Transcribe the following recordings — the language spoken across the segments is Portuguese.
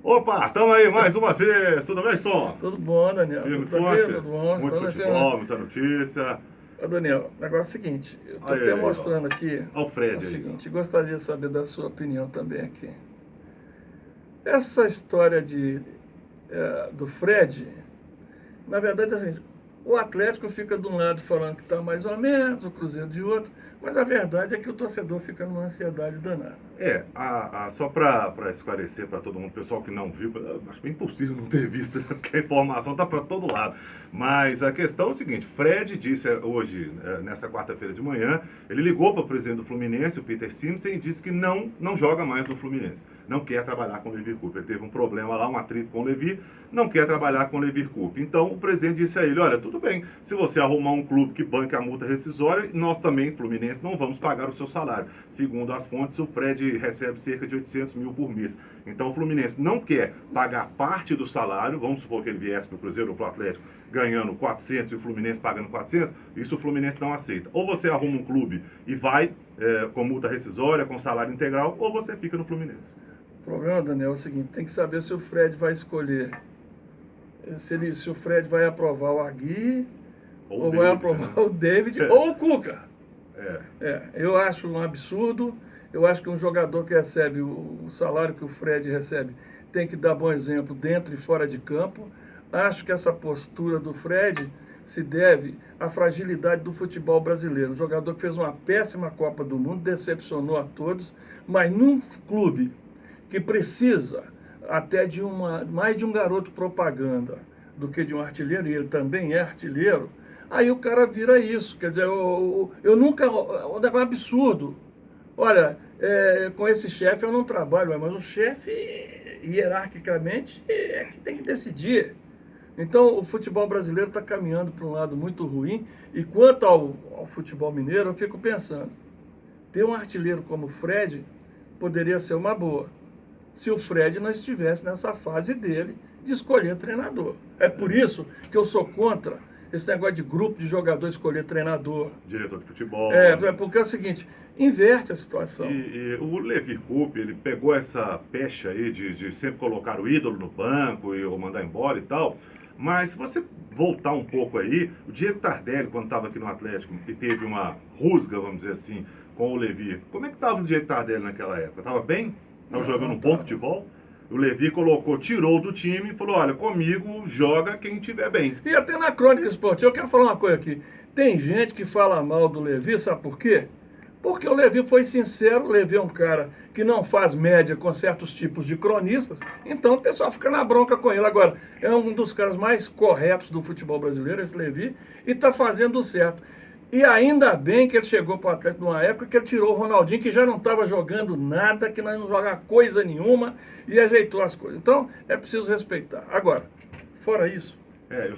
Opa, estamos aí mais uma vez. Tudo bem, Som? Tudo bom, Daniel? Firme, Tudo forte? tranquilo? Tudo bom? Muito futebol, muita notícia. Ô, Daniel, o negócio é o seguinte, eu estou Olha até aí, ó. mostrando aqui Olha o Fred o aí, seguinte, gostaria de saber da sua opinião também aqui. Essa história do Fred, na verdade é assim, o Atlético fica de um lado falando que está mais ou menos, o Cruzeiro de outro, mas a verdade é que o torcedor fica numa ansiedade danada. Só para esclarecer para todo mundo, pessoal que não viu, acho que é impossível não ter visto, né? Porque a informação está para todo lado. Mas a questão é o seguinte: Fred disse hoje, nessa quarta-feira de manhã, ele ligou para o presidente do Fluminense, o Peter Simpson, e disse que não joga mais no Fluminense. Não quer trabalhar com o Levir Coupe. Ele teve um problema lá, um atrito com o Levir, não quer trabalhar com o Levir Coupe. Então o presidente disse a ele: olha, tudo bem, se você arrumar um clube que banque a multa rescisória, nós também, Fluminense, não vamos pagar o seu salário. Segundo as fontes, o Fred recebe cerca de 800 mil por mês. Então o Fluminense não quer pagar parte do salário, vamos supor que ele viesse para o Cruzeiro ou para o Atlético ganhando 400 e o Fluminense pagando 400, isso o Fluminense não aceita. Ou você arruma um clube e vai com multa rescisória, com salário integral, ou você fica no Fluminense. O problema, Daniel, é o seguinte, tem que saber se o Fred vai escolher, se o Fred vai aprovar o Aguirre, ou vai aprovar o David, ou o Cuca. Eu acho um absurdo. Eu acho que um jogador que recebe o salário que o Fred recebe tem que dar bom exemplo dentro e fora de campo. Acho que essa postura do Fred se deve à fragilidade do futebol brasileiro. Um jogador que fez uma péssima Copa do Mundo, decepcionou a todos, mas num clube que precisa até mais de um garoto propaganda do que de um artilheiro, e ele também é artilheiro, aí o cara vira isso. Quer dizer, eu nunca... Um negócio absurdo. Olha, com esse chefe eu não trabalho, mas o chefe, hierarquicamente, é que tem que decidir. Então, o futebol brasileiro está caminhando para um lado muito ruim. E quanto ao futebol mineiro, eu fico pensando, ter um artilheiro como o Fred poderia ser uma boa, se o Fred não estivesse nessa fase dele de escolher treinador. É por isso que eu sou contra esse negócio de grupo de jogador escolher treinador. Diretor de futebol. Porque é o seguinte, inverte a situação. E o Levir Coupe, ele pegou essa pecha aí de sempre colocar o ídolo no banco ou mandar embora e tal. Mas se você voltar um pouco aí, o Diego Tardelli, quando estava aqui no Atlético e teve uma rusga, vamos dizer assim, com o Levir, como é que estava o Diego Tardelli naquela época? Estava bem? Estava jogando um bom futebol? O Levir tirou do time e falou: olha, comigo joga quem estiver bem. E até na crônica esportiva, eu quero falar uma coisa aqui. Tem gente que fala mal do Levir, sabe por quê? Porque o Levir foi sincero. O Levir é um cara que não faz média com certos tipos de cronistas, então o pessoal fica na bronca com ele. Agora, é um dos caras mais corretos do futebol brasileiro, esse Levir, e está fazendo certo. E ainda bem que ele chegou para o Atlético numa época que ele tirou o Ronaldinho, que já não estava jogando nada, que nós não jogava coisa nenhuma, e ajeitou as coisas. Então, é preciso respeitar. Agora, fora isso,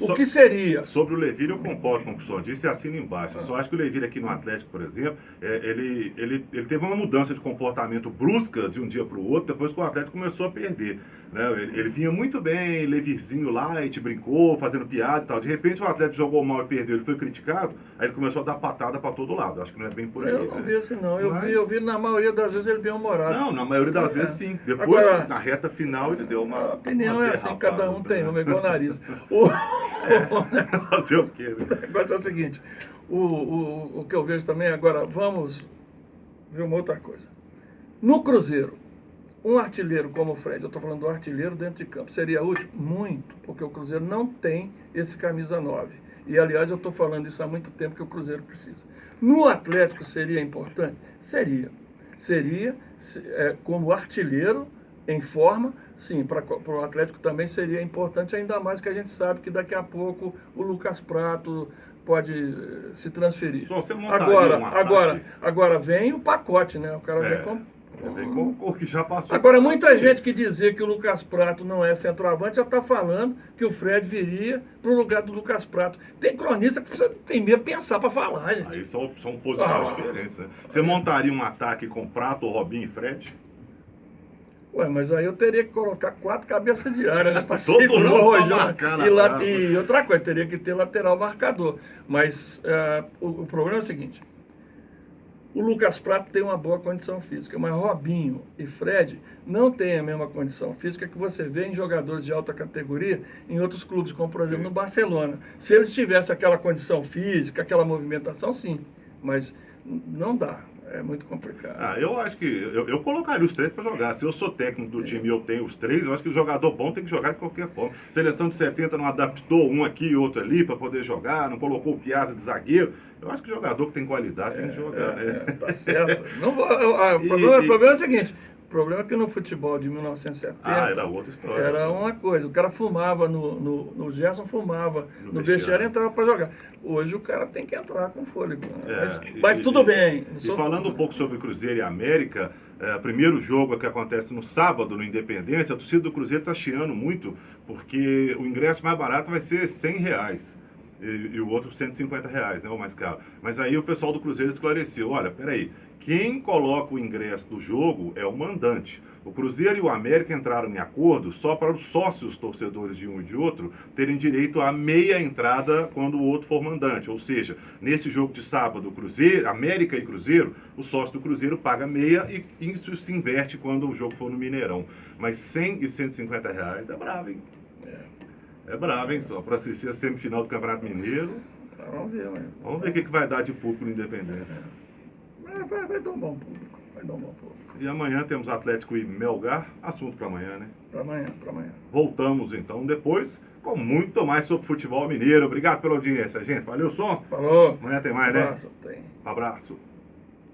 o que seria? Sobre o Levir, eu concordo com o que o senhor disse e assino embaixo. Eu só acho que o Levir aqui no Atlético, por exemplo, ele teve uma mudança de comportamento brusca de um dia para o outro, depois que o Atlético começou a perder. Né? Ele vinha muito bem, Levirzinho light, brincou, fazendo piada e tal. De repente o Atlético jogou mal e perdeu, ele foi criticado, aí ele começou a dar patada para todo lado. Acho que não é bem por aí. Eu não vi assim não, eu vi na maioria das vezes ele bem humorado. Não, na maioria das vezes sim. Depois, agora, na reta final, ele deu uma... A opinião é assim, cada um tem uma, igual o nariz. Fazer o quê, né? O negócio é o seguinte, o que eu vejo também, agora vamos ver uma outra coisa. No Cruzeiro, um artilheiro como o Fred, eu estou falando do artilheiro dentro de campo, seria útil? Muito, porque o Cruzeiro não tem esse camisa 9. E, aliás, eu estou falando isso há muito tempo que o Cruzeiro precisa. No Atlético seria importante? Seria. Seria, como artilheiro, em forma, sim, para o Atlético também seria importante, ainda mais que a gente sabe que daqui a pouco o Lucas Prato pode se transferir. Agora vem o pacote, né? O cara vem com... Vem com o que já passou. Agora, muita gente que dizia que o Lucas Prato não é centroavante já está falando que o Fred viria para o lugar do Lucas Prato. Tem cronista que precisa primeiro pensar para falar, gente. Aí são posições diferentes, né? Você montaria um ataque com Prato, Robinho e Fred? Ué, mas aí eu teria que colocar 4 cabeças de área, né? Para segurar o Rojão. E outra coisa, teria que ter lateral marcador. Mas o problema é o seguinte. O Lucas Prato tem uma boa condição física, mas Robinho e Fred não têm a mesma condição física que você vê em jogadores de alta categoria em outros clubes, como por exemplo no Barcelona. Se eles tivessem aquela condição física, aquela movimentação, sim, mas não dá. É muito complicado. Eu acho que eu colocaria os três para jogar. Se eu sou técnico do time e eu tenho os três, eu acho que o jogador bom tem que jogar de qualquer forma. Seleção de 70 não adaptou um aqui e outro ali para poder jogar, não colocou o Piazza de zagueiro. Eu acho que o jogador que tem qualidade tem que jogar, né? Tá certo. Não, o problema é o seguinte. O problema é que no futebol de 1970 era outra história. Era uma coisa. O cara fumava no Gerson, fumava no vestiário e entrava para jogar. Hoje o cara tem que entrar com fôlego. Mas tudo bem. E falando um pouco sobre Cruzeiro e América, primeiro jogo que acontece no sábado, no Independência, a torcida do Cruzeiro está chiando muito, porque o ingresso mais barato vai ser R$100. E o outro R$150, né, o mais caro. Mas aí o pessoal do Cruzeiro esclareceu, olha, peraí, quem coloca o ingresso do jogo é o mandante. O Cruzeiro e o América entraram em acordo só para os sócios torcedores de um e de outro terem direito a meia entrada quando o outro for mandante. Ou seja, nesse jogo de sábado, Cruzeiro, América e Cruzeiro, o sócio do Cruzeiro paga meia e isso se inverte quando o jogo for no Mineirão. Mas R$100 e R$150 é bravo, hein? É bravo, hein? Só para assistir a semifinal do Campeonato Mineiro. Vamos ver, né? Vamos ver o que vai dar de público no Independência. Vai dar um bom público. E amanhã temos Atlético e Melgar. Assunto para amanhã, né? Para amanhã. Voltamos então depois com muito mais sobre futebol mineiro. Obrigado pela audiência, gente. Valeu, som. Falou. Amanhã tem mais, né? Tem. Abraço.